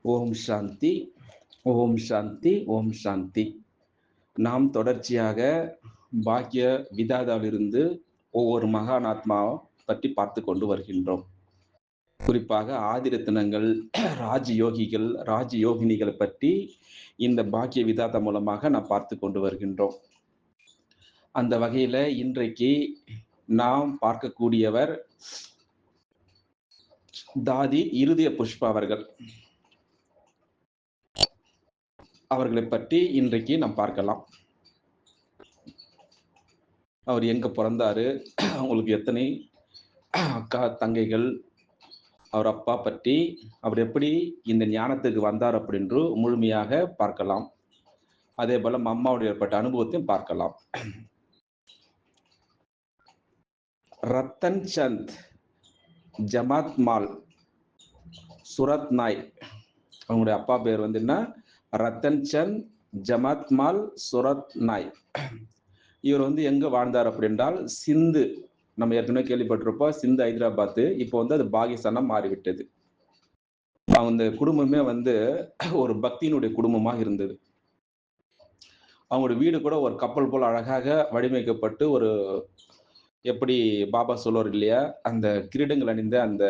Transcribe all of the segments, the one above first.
ஓம் சாந்தி, ஓம் சாந்தி, ஓம் சாந்தி. நாம் தொடர்ச்சியாக பாக்கிய விதாதாவிலிருந்து ஒவ்வொரு மகான் ஆத்மாவை பற்றி பார்த்து கொண்டு வருகின்றோம். குறிப்பாக ஆதிரத்தினங்கள், ராஜயோகிகள், ராஜயோகினிகளை பற்றி இந்த பாக்கிய விதாதா மூலமாக நாம் பார்த்து கொண்டு வருகின்றோம். அந்த வகையில இன்றைக்கு நாம் பார்க்கக்கூடியவர் தாதி இருதய புஷ்பா அவர்கள். அவர்களை பற்றி இன்றைக்கு நாம் பார்க்கலாம். அவர் எங்க பிறந்தாரு, அவங்களுக்கு எத்தனை அக்கா தங்கைகள், அவர் அப்பா பற்றி, அவர் எப்படி இந்த ஞானத்துக்கு வந்தார் அப்படின்று முழுமையாக பார்க்கலாம். அதே போல அம்மாவுடைய ஏற்பட்ட அனுபவத்தையும் பார்க்கலாம். ரத்தன் சந்த் ஜமாத் மால் சுரத் நாய், அவங்களுடைய அப்பா பேர் வந்து என்ன, ரத்தன் சந்த் ஜமாத் மால் சுரத் நாய். இவர் வந்து எங்க வாழ்ந்தார் அப்படின்றால் சிந்து, நம்ம ஏற்கனவே கேள்விப்பட்டிருப்போம், சிந்து ஹைதராபாத், இப்போ வந்து அது பாகிஸ்தானா மாறிவிட்டது. அவங்க குடும்பமே வந்து ஒரு பக்தியினுடைய குடும்பமாக இருந்தது. அவங்களோட வீடு கூட ஒரு கப்பல் போல அழகாக வடிவமைக்கப்பட்டு, ஒரு எப்படி பாபா சொல்லுவார் இல்லையா, அந்த கிரீடங்கள் அணிந்த அந்த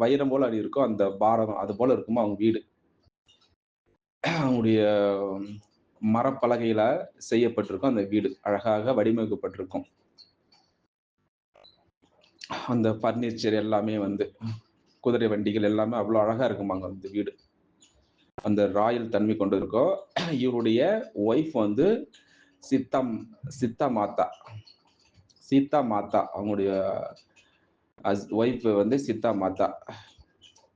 வைரம் போல அணி இருக்கும், அந்த பாரதம் அது போல இருக்குமா அவங்க வீடு. அவங்களுடைய மரப்பலகையில செய்யப்பட்டிருக்கும் அந்த வீடு, அழகாக வடிவமைக்கப்பட்டிருக்கும். அந்த பர்னிச்சர் எல்லாமே வந்து குதிரை வண்டிகள் எல்லாமே அவ்வளோ அழகா இருக்குமாங்க அந்த வீடு. அந்த ராயல் தன்மை கொண்டு இருக்கும். இவருடைய ஒய்ஃப் வந்து சித்தா மாதா, சீதா மாதா, அவங்களுடைய ஒய்ஃப் வந்து சித்தா மாதா.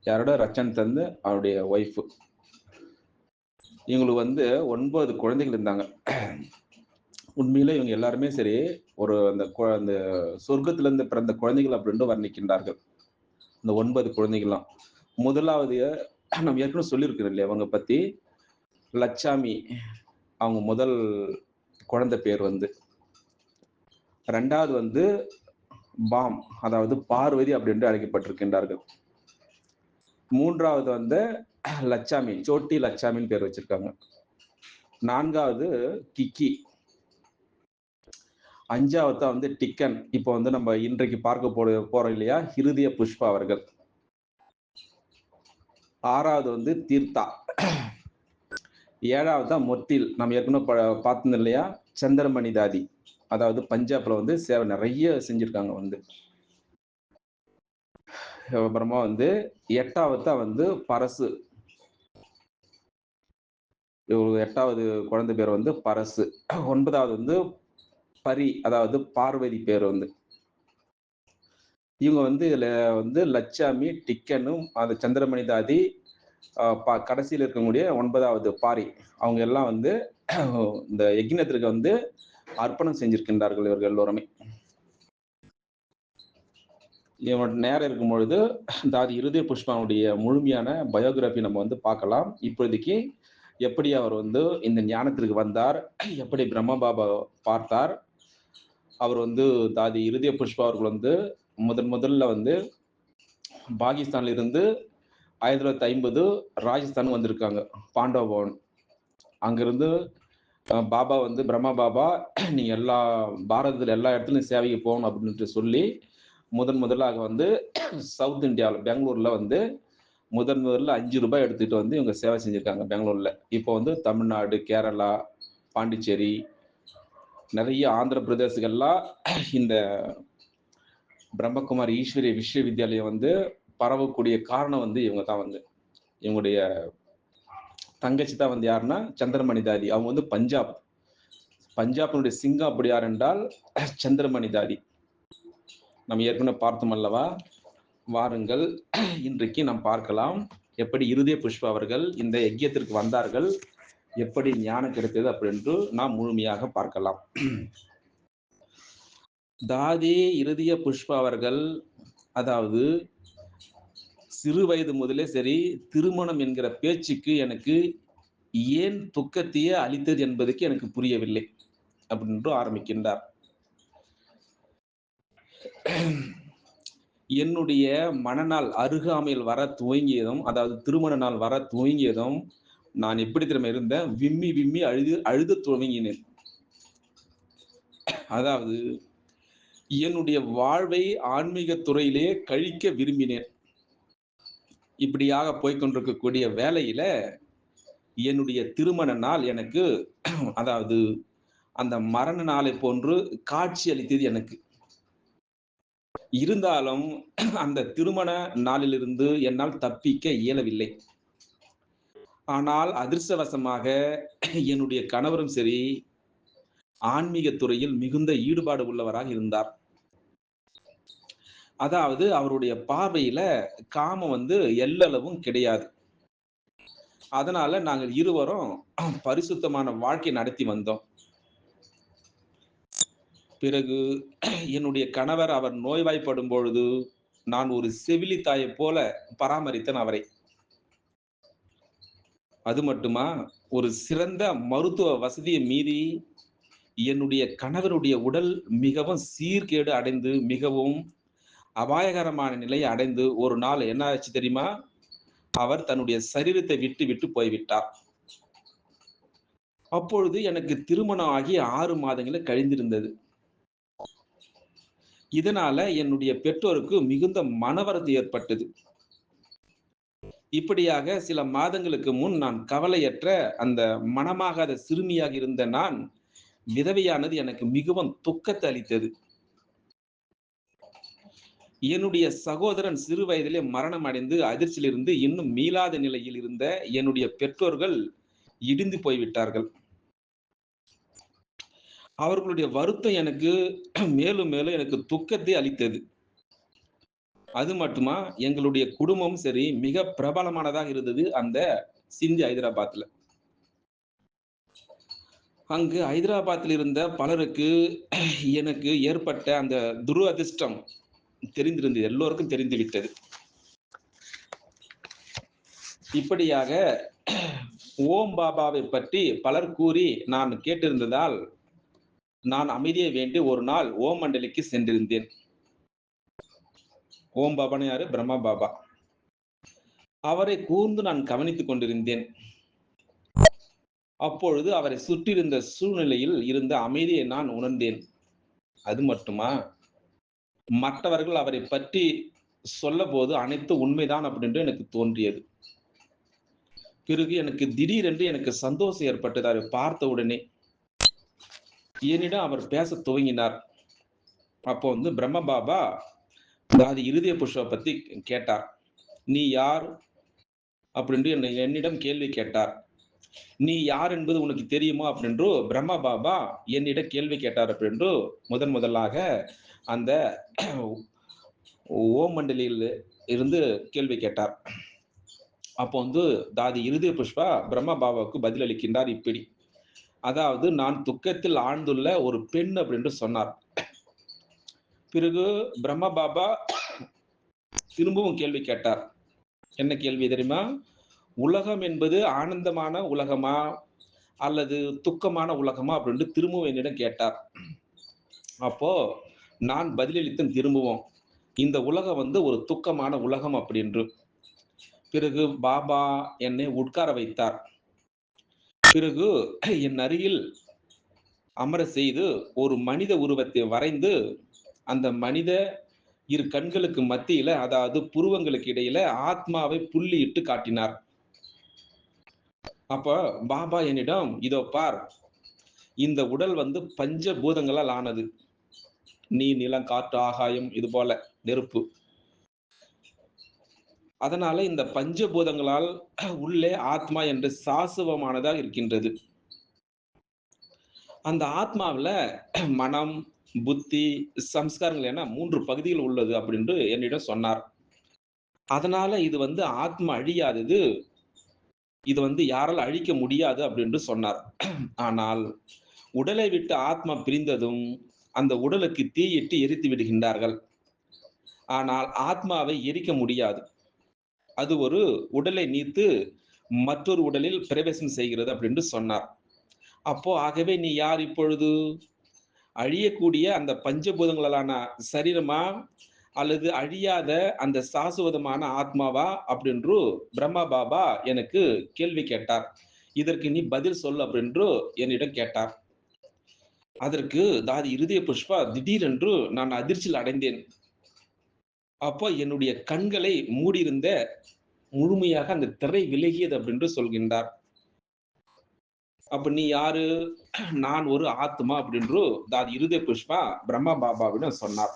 யாரோட, ரச்சன் தந்து அவருடைய ஒய்ஃப். இவங்களுக்கு வந்து 9 குழந்தைகள் இருந்தாங்க. உண்மையில இவங்க எல்லாருமே சரி, ஒரு அந்த சொர்க்கத்திலிருந்து பிறந்த குழந்தைகள் அப்படின்னு வர்ணிக்கின்றார்கள். இந்த 9 குழந்தைகள்லாம். முதலாவது நம்ம ஏற்கனவே சொல்லியிருக்கிறோம் இல்லையா அவங்க பத்தி, லட்சாமி, அவங்க முதல் குழந்தை பேர் வந்து. 2வது வந்து பாம், அதாவது பார்வதி அப்படின்னு அழைக்கப்பட்டிருக்கின்றார்கள். 3வது வந்து லட்சாமி, சோட்டி லட்சாமின்னு பேர் வச்சிருக்காங்க. 4வது கிக்கி. 5வது வந்து டிக்கன், இப்போ வந்து நம்ம இன்றைக்கு பார்க்க போறோம் இல்லையா, இருதய புஷ்பா அவர்கள். 6வது வந்து தீர்த்தா. 7வது தான் மொத்தில், நம்ம ஏற்கனவே பார்த்தோம் இல்லையா, சந்திரமணி தாதி, அதாவது பஞ்சாப்ல வந்து சேவை நிறைய செஞ்சிருக்காங்க வந்து. அப்புறமா வந்து 8வது தான் வந்து பரசு. 8வது குழந்தை பேர் வந்து பரசு. 9வது வந்து பரி, அதாவது பார்வதி பேர் வந்து. இவங்க வந்து இதுல வந்து லட்சாமி, டிக்கனும், அந்த சந்திரமணி தாதி, கடைசியில் இருக்கக்கூடிய 9வது பாரி, அவங்க எல்லாம் வந்து இந்த யஜ்ஞத்திற்கு வந்து அர்ப்பணம் செஞ்சிருக்கின்றார்கள் இவர்கள் எல்லோருமே. இவனோட நேரம் இருக்கும் பொழுது தாதி இருதய புஷ்பாவுடைய முழுமையான பயோகிராபி நம்ம வந்து பார்க்கலாம். இப்போதைக்கு எப்படி அவர் வந்து இந்த ஞானத்திற்கு வந்தார், எப்படி பிரம்ம பாபா பார்த்தார். அவர் வந்து தாதி இருதய புஷ்பா அவர்கள் வந்து முதல்ல வந்து பாகிஸ்தான்ல இருந்து 1950 ராஜஸ்தான் வந்திருக்காங்க, பாண்டவ பவன். அங்கிருந்து பாபா வந்து பிரம்மா பாபா, நீங்க எல்லா பாரதத்துல எல்லா இடத்துலயும் சேவைக்கு போகணும் அப்படின்ட்டு சொல்லி முதலாக வந்து சவுத் இந்தியாவில் பெங்களூர்ல வந்து முதல்ல 5 ரூபாய் எடுத்துட்டு வந்து இவங்க சேவை செஞ்சிருக்காங்க பெங்களூர்ல. இப்போ வந்து தமிழ்நாடு, கேரளா, பாண்டிச்சேரி, நிறைய ஆந்திர பிரதேசங்கள்லாம் இந்த பிரம்மகுமாரி ஈஸ்வரிய விஸ்வவித்யாலயம் வந்து பரவக்கூடிய காரணம் வந்து இவங்க தான் வந்து. இவங்களுடைய தங்கச்சி தான் வந்து யாருன்னா சந்திரமணி தாதி. அவங்க வந்து பஞ்சாபினுடைய சிங்கம் அப்படி யார் என்றால் சந்திரமணி தாதி. நம்ம ஏற்கனவே பார்த்தோம் அல்லவா. வாருங்கள், இன்றைக்கு நாம் பார்க்கலாம் எப்படி இருதய புஷ்பா அவர்கள் இந்த யஜ்யத்திற்கு வந்தார்கள், எப்படி ஞானம் கிடைத்தது அப்படின்று நாம் முழுமையாக பார்க்கலாம். தாதி இருதய புஷ்பா அவர்கள், அதாவது சிறு வயது முதலே சரி, திருமணம் என்கிற பேச்சுக்கு எனக்கு ஏன் துக்கத்தையே அளித்தது என்பதற்கு எனக்கு புரியவில்லை அப்படின்னு ஆரம்பிக்கின்றார். என்னுடைய மணநாள் அருகாமையில் வர துவங்கியதும், அதாவது திருமண நாள் வர துவங்கியதும், நான் எப்படி தெரியுமா இருந்தேன்? விம்மி, விம்மி அழுதத் துவங்கினேன். அதாவது என்னுடைய வாழ்வை ஆன்மீகத் துறையிலே கழிக்க விரும்பினேன். இப்படியாக போய்க் கொண்டிருக்கக்கூடிய வேளையில, என்னுடைய திருமண நாள் எனக்கு அதாவது அந்த மரண நாளைப் போன்று காட்சி அளித்தது எனக்கு. இருந்தாலும் அந்த திருமண நாளிலிருந்து என்னால் தப்பிக்க இயலவில்லை. ஆனால் அதிர்ஷ்டவசமாக என்னுடைய கணவரும் சரி, ஆன்மீகத் துறையில் மிகுந்த ஈடுபாடு உள்ளவராக இருந்தார். அதாவது அவருடைய பார்வையில காமம் எள்ளளவும் கிடையாது. அதனால நாங்கள் இருவரும் பரிசுத்தமான வாழ்க்கை நடத்தி வந்தோம். பிறகு என்னுடைய கணவர் அவர் நோய்வாய்ப்படும் பொழுது, நான் ஒரு செவிலி தாயைப் போல பராமரித்தேன் அவரை. அது மட்டுமா, ஒரு சிறந்த மருத்துவ வசதியை மீறி என்னுடைய கணவருடைய உடல் மிகவும் சீர்கேடு அடைந்து, மிகவும் அபாயகரமான நிலையை அடைந்து, ஒரு நாள் என்ன ஆச்சு தெரியுமா? அவர் தன்னுடைய சரீரத்தை விட்டு விட்டு போய்விட்டார். அப்பொழுது எனக்கு திருமணம் ஆகி 6 மாதங்களே கழிந்திருந்தது. இதனால என்னுடைய பெற்றோருக்கு மிகுந்த மனவருத்தம் ஏற்பட்டது. இப்படியாக சில மாதங்களுக்கு முன் நான் கவலையற்ற அந்த மணமாகாத சிறுமியாக இருந்த நான், விதவையானது எனக்கு மிகவும் துக்கத்தை அளித்தது. என்னுடைய சகோதரன் சிறு வயதிலே மரணம் அடைந்து அதிர்ச்சியிலிருந்து இன்னும் மீளாத நிலையில் இருந்த என்னுடைய பெற்றோர்கள் இடிந்து போய்விட்டார்கள். அவர்களுடைய வருத்தம் எனக்கு மேலும் மேலும் எனக்கு துக்கத்தை அளித்தது. அது மட்டுமா, எங்களுடைய குடும்பம் சரி மிக பிரபலமானதாக இருந்தது அந்த சிந்தி ஹைதராபாத்ல. அங்கு ஹைதராபாத்தில் இருந்த பலருக்கு எனக்கு ஏற்பட்ட அந்த துரதிர்ஷ்டம் தெரிந்திருந்தது. எல்லோருக்கும் தெரிந்து விட்டது. இப்படியாக ஓம் பாபாவை பற்றி பலர் கூறி நான் கேட்டிருந்ததால், நான் அமைதியை வேண்டி ஒரு நாள் ஓம் மண்டலிக்கு சென்றிருந்தேன். ஓம் பாபான்னா யாரு? பிரம்மா பாபா. அவரை கூர்ந்து நான் கவனித்துக் கொண்டிருந்தேன். அப்பொழுது அவரை சுற்றியிருந்த சூழ்நிலையில் இருந்த அமைதியை நான் உணர்ந்தேன். அது மட்டுமா, மற்றவர்கள் அவரைப் பற்றி சொல்லபோது அனைத்தும் உண்மைதான் அப்படின்ட்டு எனக்கு தோன்றியது. பிறகு எனக்கு திடீரென்று எனக்கு சந்தோஷம் ஏற்பட்டது அவரை பார்த்த உடனே. என்னிடம் அவர் பேசத் துவங்கினார். அப்போ பிரம்ம பாபா அதாவது இருதய புஷ்ப பத்தி கேட்டார். "நீ யார்?" அப்படின்று என்னிடம் கேள்வி கேட்டார். "நீ யார் என்பது உனக்கு தெரியுமா?" அப்படின்று பிரம்ம பாபா என்னிடம் கேள்வி கேட்டார் அப்படின்று முதலாக அந்த ஓம் மண்டலியில் இருந்து கேள்வி கேட்டார். அப்போ தாதி இருதய புஷ்பா பிரம்ம பாபாவுக்கு பதில் அளிக்கின்றார் இப்படி. அதாவது நான் துக்கத்தில் ஆழ்ந்துள்ள ஒரு பெண் அப்படின்று சொன்னார். பிறகு பிரம்ம பாபா திரும்பவும் கேள்வி கேட்டார். என்ன கேள்வி தெரியுமா? உலகம் என்பது ஆனந்தமான உலகமா? அல்லது துக்கமான உலகமா? அப்படின்ட்டு திரும்பவும் என்னிடம் கேட்டார். அப்போ நான் பதிலளித்தேன் திரும்பவும். இந்த உலகம் ஒரு துக்கமான உலகம் அப்படின்று. பிறகு பாபா என்னை உட்கார வைத்தார். பிறகு என் அருகில் அமர செய்து ஒரு மனித உருவத்தை வரைந்து, அந்த மனித இரு கண்களுக்கு மத்தியில, அதாவது புருவங்களுக்கு இடையில ஆத்மாவை புள்ளியிட்டு காட்டினார். அப்ப பாபா என்னிடம், "இதோ பார், இந்த உடல் பஞ்ச பூதங்களால் ஆனது. நீர், நிலம், காற்று, ஆகாயம் இது போல நெருப்பு. அதனால இந்த பஞ்சபூதங்களால் உள்ளே ஆத்மா என்று சாசுவமானதாக இருக்கின்றது. அந்த ஆத்மாவுல மனம், புத்தி, சம்ஸ்காரங்கள் என 3 பகுதிகள் உள்ளது" அப்படின்று என்னிடம் சொன்னார். அதனால இது ஆத்மா அழியாதது. இது யாராலும் அழிக்க முடியாது அப்படின்று சொன்னார். ஆனால் உடலை விட்டு ஆத்மா பிரிந்ததும் அந்த உடலுக்கு தீயிட்டு எரித்து விடுகின்றார்கள். ஆனால் ஆத்மாவை எரிக்க முடியாது. அது ஒரு உடலை நீத்து மற்றொரு உடலில் பிரவேசம் செய்கிறது அப்படின்று சொன்னார். அப்போ ஆகவே நீ யார் இப்பொழுது? அழியக்கூடிய அந்த பஞ்சபூதங்களாலான சரீரமா? அல்லது அழியாத அந்த சாசுவதமான ஆத்மாவா அப்படின்று பிரம்மா பாபா எனக்கு கேள்வி கேட்டார். இதற்கு நீ பதில் சொல் அப்படின்று என்னிடம் கேட்டார். அதற்கு தாதி இருதய புஷ்பா திடீரென்று நான் அதிர்ச்சியில் அடைந்தேன். அப்போ என்னுடைய கண்களை மூடியிருந்த முழுமையாக அந்த திரை விலகியது அப்படின்று சொல்கின்றார். அப்ப நீ யாரு? நான் ஒரு ஆத்மா அப்படின்று தாதி இருதய புஷ்பா பிரம்மா பாபாவிடம் சொன்னார்.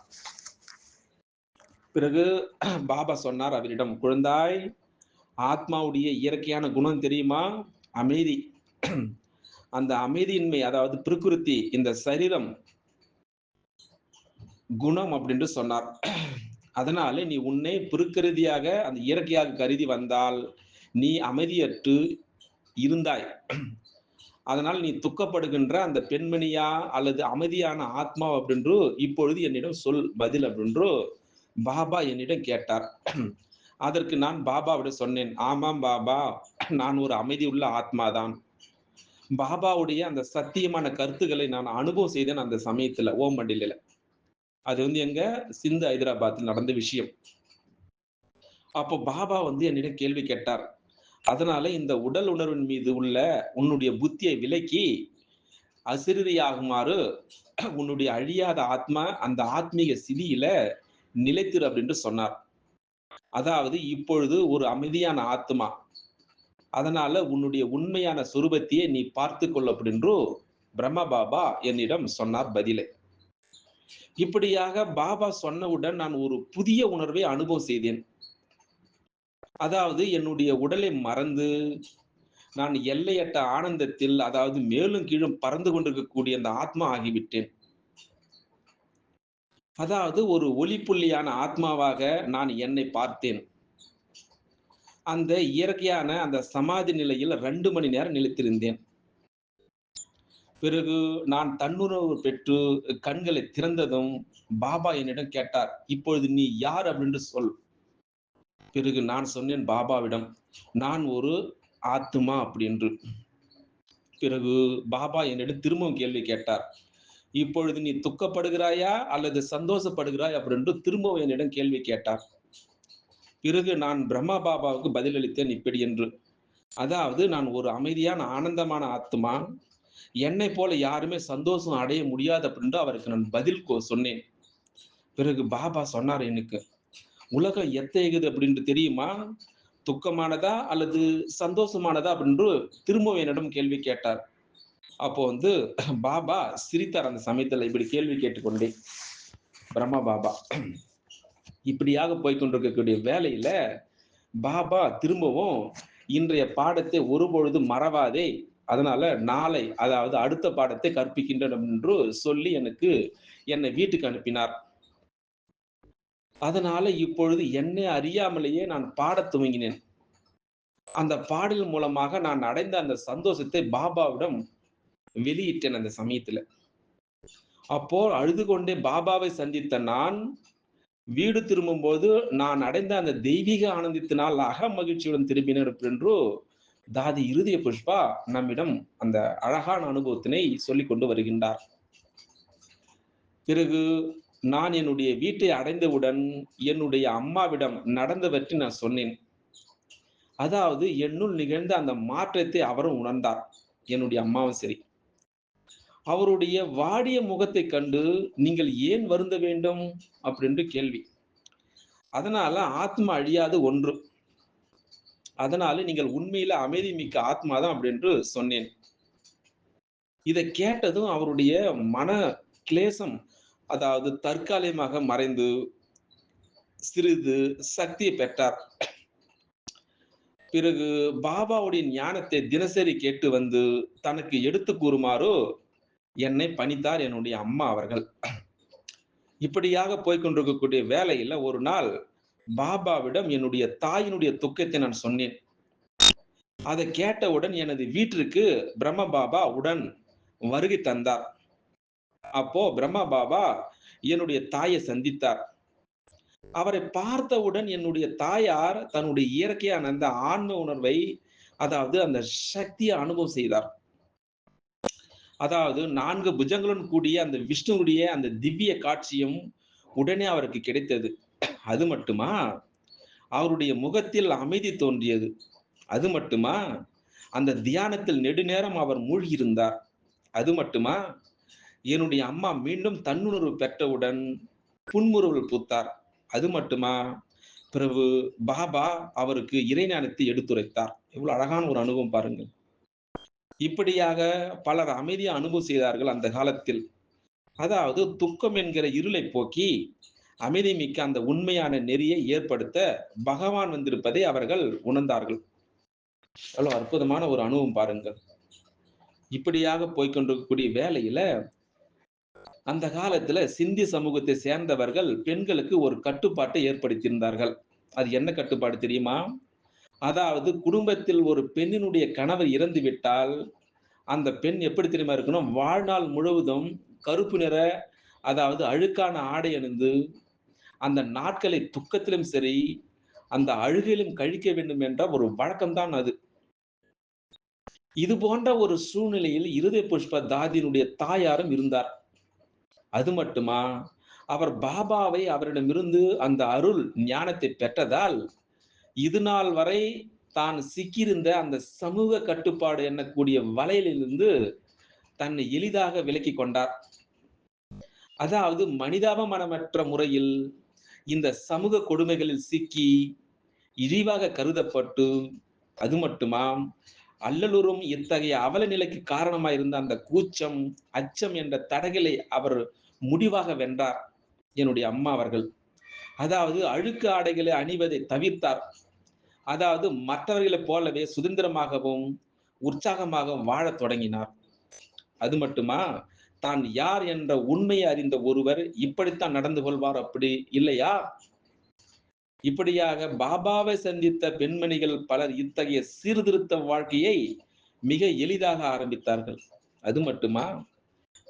பிறகு பாபா சொன்னார் அவரிடம், குழந்தாய், ஆத்மாவுடைய இயற்கையான குணம் தெரியுமா? அமைதி. அந்த அமைதியின்மை, அதாவது பிரகிருதி, இந்த சரீரம் குணம் அப்படின்னு சொன்னார். அதனால நீ உன்னை பிரகிருதியாக அந்த இயற்கையாக கருதி வந்தால் நீ அமைதியற்று இருந்தாய். அதனால் நீ துக்கப்படுகின்ற அந்த பெண்மணியா அல்லது அமைதியான ஆத்மா அப்படின்று இப்பொழுது என்னிடம் சொல் பதில் அப்படின்று பாபா என்னிடம் கேட்டார். அதற்கு நான் பாபாவிடம் சொன்னேன், ஆமாம் பாபா, நான் ஒரு அமைதி உள்ள ஆத்மாதான். பாபாவுடைய அந்த சத்தியமான கருத்துக்களை நான் அனுபவம் செய்தேன் அந்த சமயத்துல ஓம் மண்டில. அது எங்க சிந்து ஹைதராபாத்தில் நடந்த விஷயம். அப்போ பாபா என்னிடம் கேள்வி கேட்டார். அதனால இந்த உடல் உணர்வின் மீது உள்ள உன்னுடைய புத்தியை விலக்கி அசிறுதியாகுமாறு உன்னுடைய அழியாத ஆத்மா அந்த ஆத்மீக சிதியில நிலைத்திரு அப்படின்னு சொன்னார். அதாவது இப்பொழுது ஒரு அமைதியான ஆத்மா, அதனால உன்னுடைய உண்மையான சுரூபத்தையே நீ பார்த்து கொள் அப்படின்று பிரம்மா பாபா என்னிடம் சொன்னார் பதிலை. இப்படியாக பாபா சொன்னவுடன் நான் ஒரு புதிய உணர்வை அனுபவம் செய்தேன். அதாவது என்னுடைய உடலை மறந்து நான் எல்லையற்ற ஆனந்தத்தில், அதாவது மேலும் கீழும் பறந்து கொண்டிருக்கக்கூடிய அந்த ஆத்மா ஆகிவிட்டேன். அதாவது ஒரு ஒளிப்புள்ளியான ஆத்மாவாக நான் என்னை பார்த்தேன். அந்த இயற்கையான அந்த சமாதி நிலையில் 2 மணி நேரம் நிலைத்திருந்தேன். பிறகு நான் தன்னுணர்வு பெற்று கண்களை திறந்ததும் பாபா என்னிடம் கேட்டார், இப்பொழுது நீ யார் அப்படின்னு சொல். பிறகு நான் சொன்னேன் பாபாவிடம், நான் ஒரு ஆத்மா அப்படின்று. பிறகு பாபா என்னிடம் திரும்பவும் கேள்வி கேட்டார், இப்பொழுது நீ துக்கப்படுகிறாயா அல்லது சந்தோஷப்படுகிறாய் அப்படின்று திரும்பவும் என்னிடம் கேள்வி கேட்டார். பிறகு நான் பிரம்மா பாபாவுக்கு பதிலளித்தேன் இப்படி என்று, அதாவது நான் ஒரு அமைதியான ஆனந்தமான ஆத்மா, என்னை போல யாருமே சந்தோஷம் அடைய முடியாது அப்படின்று அவருக்கு நான் பதில் சொன்னேன். பிறகு பாபா சொன்னார் எனக்கு, உலகம் எத்தகையது அப்படின்று தெரியுமா? துக்கமானதா அல்லது சந்தோஷமானதா அப்படின்று திரும்பவும் என்னிடம் கேள்வி கேட்டார். அப்போ பாபா சிரித்தார். அந்த சமயத்துல இப்படி கேள்வி கேட்டுக்கொண்டே பிரம்மா பாபா இப்படியாக போய்கொண்டிருக்கக்கூடிய வேலையில பாபா திரும்பவும் இன்றைய பாடத்தை ஒருபொழுது மறவாதே, அதனால நாளை, அதாவது அடுத்த பாடத்தை கற்பிக்கின்றன என்று சொல்லி என்னை வீட்டுக்கு அனுப்பினார். அதனால இப்பொழுது என்னை அறியாமலேயே நான் பாடத் துவங்கினேன். அந்த பாடல் மூலமாக நான் அடைந்த அந்த சந்தோஷத்தை பாபாவிடம் வெளியிட்டேன் அந்த சமயத்துல. அப்போ அழுது கொண்டே பாபாவை சந்தித்த நான் வீடு திரும்பும்போது நான் அடைந்த அந்த தெய்வீக ஆனந்தத்தினால் அக மகிழ்ச்சியுடன் திரும்பினர் என்று தாதி இருதய புஷ்பா நம்மிடம் அந்த அழகான அனுபவத்தினை சொல்லிக் கொண்டு வருகின்றார். பிறகு நான் என்னுடைய வீட்டை அடைந்தவுடன் என்னுடைய அம்மாவிடம் நடந்தவற்றை நான் சொன்னேன். அதாவது என்னுள் நிகழ்ந்த அந்த மாற்றத்தை அவரும் உணர்ந்தார், என்னுடைய அம்மாவும் சரி. அவருடைய வாடிய முகத்தை கண்டு நீங்கள் ஏன் வருந்த வேண்டும் அப்படின்று கேள்வி. அதனால ஆத்மா அழியாது ஒன்று, அதனால நீங்கள் உண்மையில அமைதி மிக்க ஆத்மா தான் அப்படின்று சொன்னேன். இதை கேட்டதும் அவருடைய மன கிளேசம், அதாவது தற்காலிகமாக மறைந்து சிறிது சக்தியை பெற்றார். பிறகு பாபாவுடைய ஞானத்தை தினசரி கேட்டு வந்து தனக்கு எடுத்து கூறுமாறு என்னை பணித்தார் என்னுடைய அம்மா அவர்கள். இப்படியாக போய்கொண்டிருக்கக்கூடிய வேலையில ஒரு நாள் பாபாவிடம் என்னுடைய தாயினுடைய துக்கத்தை நான் சொன்னேன். அதை கேட்டவுடன் எனது வீட்டிற்கு பிரம்ம பாபா உடன் வருகை தந்தார். அப்போ பிரம்மா பாபா என்னுடைய தாயை சந்தித்தார். அவரை பார்த்தவுடன் என்னுடைய தாயார் தன்னுடைய இயற்கையான அந்த ஆன்ம உணர்வை, அதாவது அந்த சக்தியை அனுபவம் செய்தார். அதாவது 4 புஜங்களுடன் கூடிய அந்த விஷ்ணுவுடைய அந்த திவ்ய காட்சியும் உடனே அவருக்கு கிடைத்தது. அது மட்டுமா, அவருடைய முகத்தில் அமைதி தோன்றியது. அது மட்டுமா, அந்த தியானத்தில் நெடுநேரம் அவர் மூழ்கியிருந்தார். அது மட்டுமா, என்னுடைய அம்மா மீண்டும் தன்னுணர்வு பெற்றவுடன் புன்முறுவல் பூத்தார். அது மட்டுமா, பிறகு பாபா அவருக்கு இறைஞானத்தை எடுத்துரைத்தார். எவ்வளவு அழகான ஒரு அனுபவம் பாருங்கள். இப்படியாக பலர் அமைதியா அனுபவம் செய்தார்கள் அந்த காலத்தில். அதாவது துக்கம் என்கிற இருளை போக்கி அமைதி மிக்க அந்த உண்மையான நெறியை ஏற்படுத்த பகவான் வந்திருப்பதை அவர்கள் உணர்ந்தார்கள். எவ்வளவு அற்புதமான ஒரு அனுபவம் பாருங்கள். இப்படியாக போய்க்கொண்டிருக்கக்கூடிய வேளையில அந்த காலத்துல சிந்தி சமூகத்தை சேர்ந்தவர்கள் பெண்களுக்கு ஒரு கட்டுப்பாட்டை ஏற்படுத்தியிருந்தார்கள். அது என்ன கட்டுப்பாடு தெரியுமா? அதாவது குடும்பத்தில் ஒரு பெண்ணினுடைய கணவர் இறந்து விட்டால் அந்த பெண் எப்படி தெரியுமா இருக்கணும்? வாழ்நாள் முழுவதும் கருப்பு நிற, அதாவது அழுக்கான ஆடை அணிந்து அந்த நாட்களை துக்கத்திலும் சரி, அந்த அழுகையிலும் கழிக்க வேண்டும் என்ற ஒரு வழக்கம் தான் அது. இது போன்ற ஒரு சூழ்நிலையில் இருதய புஷ்ப தாதியினுடைய தாயாரும் இருந்தார். அது மட்டுமா, அவர் பாபாவை அவரிடமிருந்து அந்த அருள் ஞானத்தை பெற்றதால், இதுநாள் வரை தான் சிக்கியிருந்த அந்த சமூக கட்டுப்பாடு எண்ணக்கூடிய வலையிலிருந்து தன்னை எளிதாக விலக்கிக் கொண்டார். அதாவது மனிதாபமானமற்ற முறையில் இந்த சமூக கொடுமைகளில் சிக்கி இழிவாக கருதப்பட்டு, அது மட்டுமா, அல்லலுறும் இத்தகைய அவல நிலைக்கு காரணமாயிருந்த அந்த கூச்சம், அச்சம் என்ற தடைகளை அவர் முடிவாக வென்றார். என்னுடைய அம்மா அவர்கள். அதாவது அழுக்கு ஆடைகளை அணிவதை தவிர்த்தார். அதாவது மற்றவர்களைப் போலவே சுதந்திரமாகவும், உற்சாகமாகவும் வாழத் தொடங்கினார். அது மட்டுமா, தான் யார் என்ற உண்மையை அறிந்த ஒருவர் இப்படித்தான் நடந்து கொள்வார் அப்படி இல்லையா? இப்படியாக பாபாவை சந்தித்த பெண்மணிகள் பலர் இத்தகைய சீர்திருத்த வாழ்க்கையை மிக எளிதாக ஆரம்பித்தார்கள். அது மட்டுமா,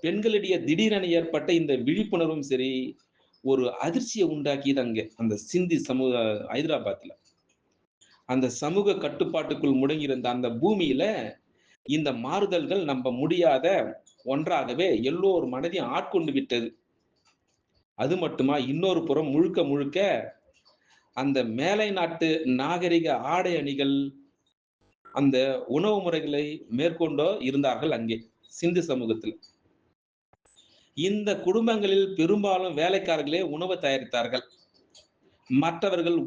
பெண்களிடையே திடீரென ஏற்பட்ட இந்த விழிப்புணர்வும் சரி, ஒரு அதிர்ச்சியை உண்டாக்கியது அங்கே அந்த சிந்தி சமூக ஹைதராபாத்ல. அந்த சமூக கட்டுப்பாட்டுக்குள் முடங்கியிருந்த அந்த பூமியில இந்த மாறுதல்கள் நம்ப முடியாத ஒன்றாகவே எல்லோர் மனதையும் ஆட்கொண்டு விட்டது. அது மட்டுமா, இன்னொரு புறம் முழுக்க முழுக்க அந்த மேலை நாட்டு நாகரிக ஆடை அணிகள், அந்த உணவு முறைகளை மேற்கொண்டோ இருந்தார்கள் அங்கே சிந்து சமூகத்தில். இந்த குடும்பங்களில் பெரும்பாலும் வேலைக்காரர்களே உணவு தயாரித்தார்கள். மற்றவர்கள்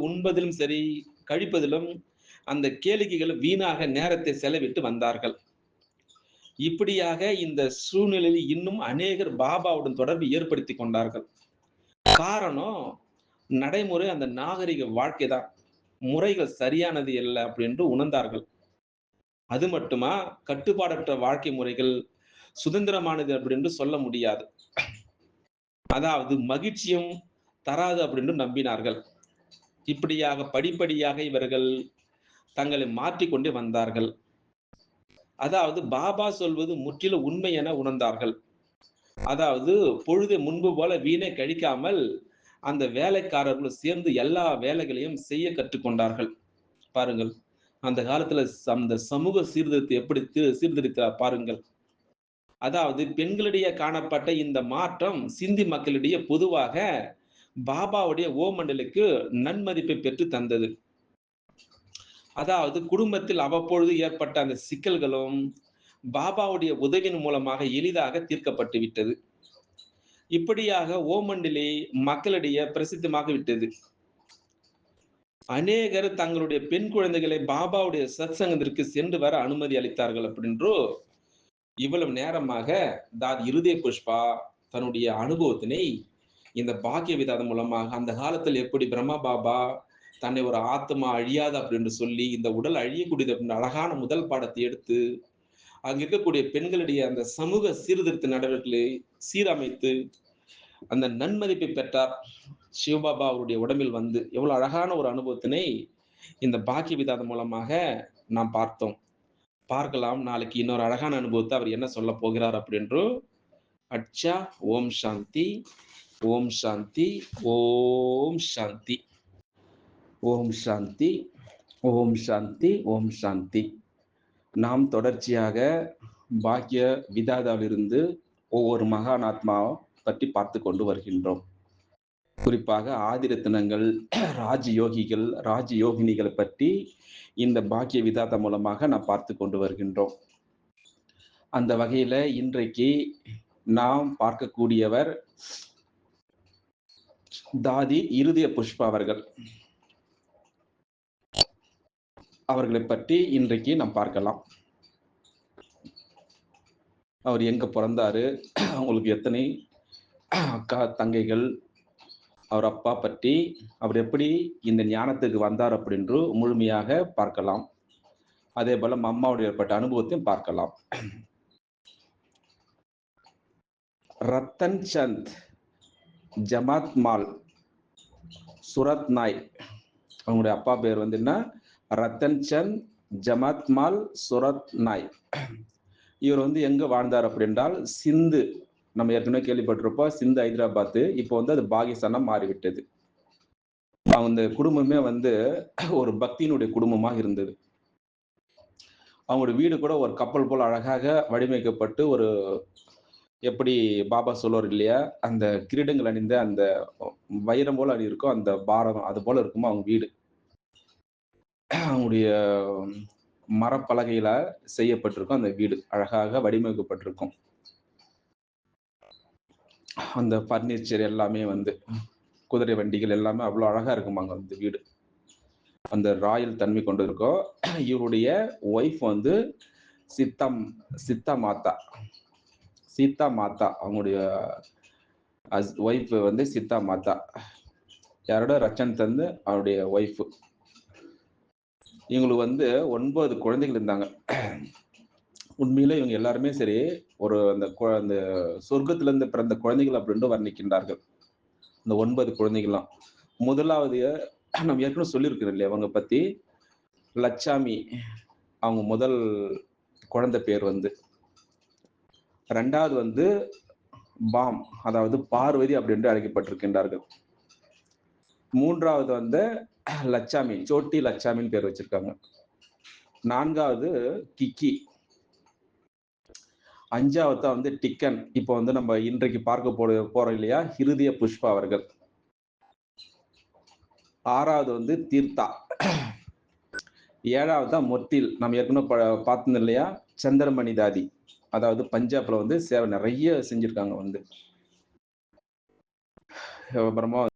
உண்பதிலும் சரி, கழிப்பதிலும் அந்த கேளிக்கைகள் வீணாக நேரத்தை செலவிட்டு வந்தார்கள். இப்படியாக இந்த சூழ்நிலையில் இன்னும் அநேகர் பாபாவுடன் தொடர்பு ஏற்படுத்திக் கொண்டார்கள். காரணம், நடைமுறை அந்த நாகரிக வாழ்க்கை தான். முறைகள் சரியானது அல்ல அப்படின்னு உணர்ந்தார்கள். அது மட்டுமா, கட்டுப்பாடற்ற வாழ்க்கை முறைகள் சுதந்திரமானது அப்படின்னு சொல்ல முடியாது. அதாவது மகிழ்ச்சியும் தராது அப்படின்னு நம்பினார்கள். இப்படியாக படிப்படியாக இவர்கள் தங்களை மாற்றிக்கொண்டே வந்தார்கள். அதாவது பாபா சொல்வது முற்றிலும் உண்மை என உணர்ந்தார்கள். அதாவது பொழுதை முன்பு போல வீணை கழிக்காமல் அந்த வேலைக்காரர்களும் சேர்ந்து எல்லா வேலைகளையும் செய்ய கற்றுக்கொண்டார்கள். பாருங்கள், அந்த காலத்துல அந்த சமூக சீர்திருத்தத்தை எப்படி சீர்திருத்தார் பாருங்கள். அதாவது பெண்களிடையே காணப்பட்ட இந்த மாற்றம் சிந்தி மக்களிடையே பொதுவாக பாபாவுடைய ஓமண்டலுக்கு நன்மதிப்பை பெற்று தந்தது. அதாவது குடும்பத்தில் அவ்வப்பொழுது ஏற்பட்ட அந்த சிக்கல்களும் பாபாவுடைய உதவியின் மூலமாக எளிதாக தீர்க்கப்பட்டு விட்டது. இப்படியாக ஓமண்டிலே மக்களிடையே பிரசித்தமாக விட்டது. அநேகர் தங்களுடைய பெண் குழந்தைகளை பாபாவுடைய சத்சங்கத்திற்கு சென்று வர அனுமதி அளித்தார்கள் அப்படின்றோ இவ்வளவு நேரமாக தாத் இருதய புஷ்பா தன்னுடைய அனுபவத்தினை இந்த பாக்கிய விதாதம் மூலமாக அந்த காலத்தில் எப்படி பிரம்மா பாபா தன்னை ஒரு ஆத்மா அழியாது அப்படின்னு சொல்லி இந்த உடல் அழியக்கூடியது அப்படின்னு அழகான முதல் பாடத்தை எடுத்து அங்க இருக்கக்கூடிய பெண்களுடைய அந்த சமூக சீர்திருத்த நடவடிக்கைகளை சீரமைத்து அந்த நன்மதிப்பை பெற்றார். சிவபாபா அவருடைய உடம்பில் வந்து எவ்வளவு அழகான ஒரு அனுபவத்தினை இந்த பாக்கிய விதாதம் மூலமாக நாம் பார்த்தோம். பார்க்கலாம் நாளைக்கு இன்னொரு அழகான அனுபவத்தை அவர் என்ன சொல்ல போகிறார் அப்படின்று. அச்சா, ஓம் சாந்தி, ஓம் சாந்தி, ஓம் சாந்தி, ஓம் சாந்தி, ஓம் சாந்தி, ஓம் சாந்தி. நாம் தொடர்ச்சியாக பாக்கிய விதாதாவிலிருந்து ஒவ்வொரு மகானாத்மா பற்றி பார்த்து கொண்டு வருகின்றோம். குறிப்பாக ஆதிரத்தினங்கள், ராஜயோகிகள், ராஜயோகினிகளை பற்றி இந்த பாக்கிய விதாதா மூலமாக நாம் பார்த்து கொண்டு வருகின்றோம். அந்த வகையில இன்றைக்கு நாம் பார்க்கக்கூடியவர் தாதி இருதய புஷ்பா அவர்கள். அவர்களை பற்றி இன்றைக்கு நாம் பார்க்கலாம். அவர் எங்க பிறந்தாரு, அவங்களுக்கு எத்தனை அக்கா தங்கைகள், அவர் அப்பா பற்றி, அவர் எப்படி இந்த ஞானத்துக்கு வந்தார் அப்படின்று முழுமையாக பார்க்கலாம். அதே போல அம்மாவுடைய ஏற்பட்ட அனுபவத்தையும் பார்க்கலாம். ரத்தன் சந்த் ஜமாத் மால் சுரத் நாய், அவங்களுடைய அப்பா பேர் வந்து என்ன, ரத்தன் சந்த் ஜமாத் மால் சுரத் நாய். இவர் வந்து எங்க வாழ்ந்தார் அப்படின்றால் சிந்து, நம்ம ஏற்கனவே கேள்விப்பட்டிருப்போம், சிந்து ஹைதராபாத், இப்போ வந்து அது பாகிஸ்தானா மாறிவிட்டது. அவங்க குடும்பமே வந்து ஒரு பக்தியினுடைய குடும்பமாக இருந்தது. அவங்களோட வீடு கூட ஒரு கப்பல் போல அழகாக வடிவமைக்கப்பட்டு, ஒரு எப்படி பாபா சொல்லுவார் இல்லையா, அந்த கிரீடங்கள் அணிந்த அந்த வைரம் போல அணி இருக்கும், அந்த பாரம் அது போல இருக்குமா அவங்க வீடு. அவங்களுடைய மரப்பலகையில செய்யப்பட்டிருக்கும் அந்த வீடு, அழகாக வடிவமைக்கப்பட்டிருக்கும். அந்த பர்னிச்சர் எல்லாமே வந்து குதிரை வண்டிகள் எல்லாமே அவ்வளோ அழகா இருக்குமாங்க அந்த வீடு. அந்த ராயல் தன்மை கொண்டு இருக்கோம். இவருடைய ஒய்ஃப் வந்து சித்தா மாதா, சீதா மாதா, அவங்களுடைய ஒய்ஃப் வந்து சித்தா மாதா. யாரோட, ரச்சன் தந்து அவருடைய ஒய்ஃப். இவங்களுக்கு வந்து 9 குழந்தைகள் இருந்தாங்க. உண்மையில இவங்க எல்லாருமே சரி, ஒரு அந்த சொர்க்கத்திலிருந்து பிறந்த குழந்தைகள் அப்படின்ட்டு வர்ணிக்கின்றார்கள். இந்த 9 குழந்தைகள்லாம். முதலாவது நம்ம ஏற்கனவே சொல்லியிருக்கிறோம் இல்லையா அவங்க பத்தி, லட்சாமி, அவங்க முதல் குழந்தை பேர் வந்து. 2வது வந்து பாம், அதாவது பார்வதி அப்படின்ட்டு அழைக்கப்பட்டிருக்கின்றார்கள். 3வது வந்து லட்சாமி, சோட்டி லட்சாமின்னு பேர் வச்சிருக்காங்க. 4வது கிக்கி. 5வது தான் வந்து டிக்கன். இப்போ வந்து நம்ம இன்றைக்கு பார்க்க போறோம் இல்லையா, இருதய புஷ்பா அவர்கள். 6வது வந்து தீர்த்தா. 7வது தான் மொத்தில், நம்ம ஏற்கனவே பார்த்தோம் இல்லையா, சந்திரமணி தாதி, அதாவது பஞ்சாப்ல வந்து சேவை நிறைய செஞ்சிருக்காங்க வந்து. அப்புறமா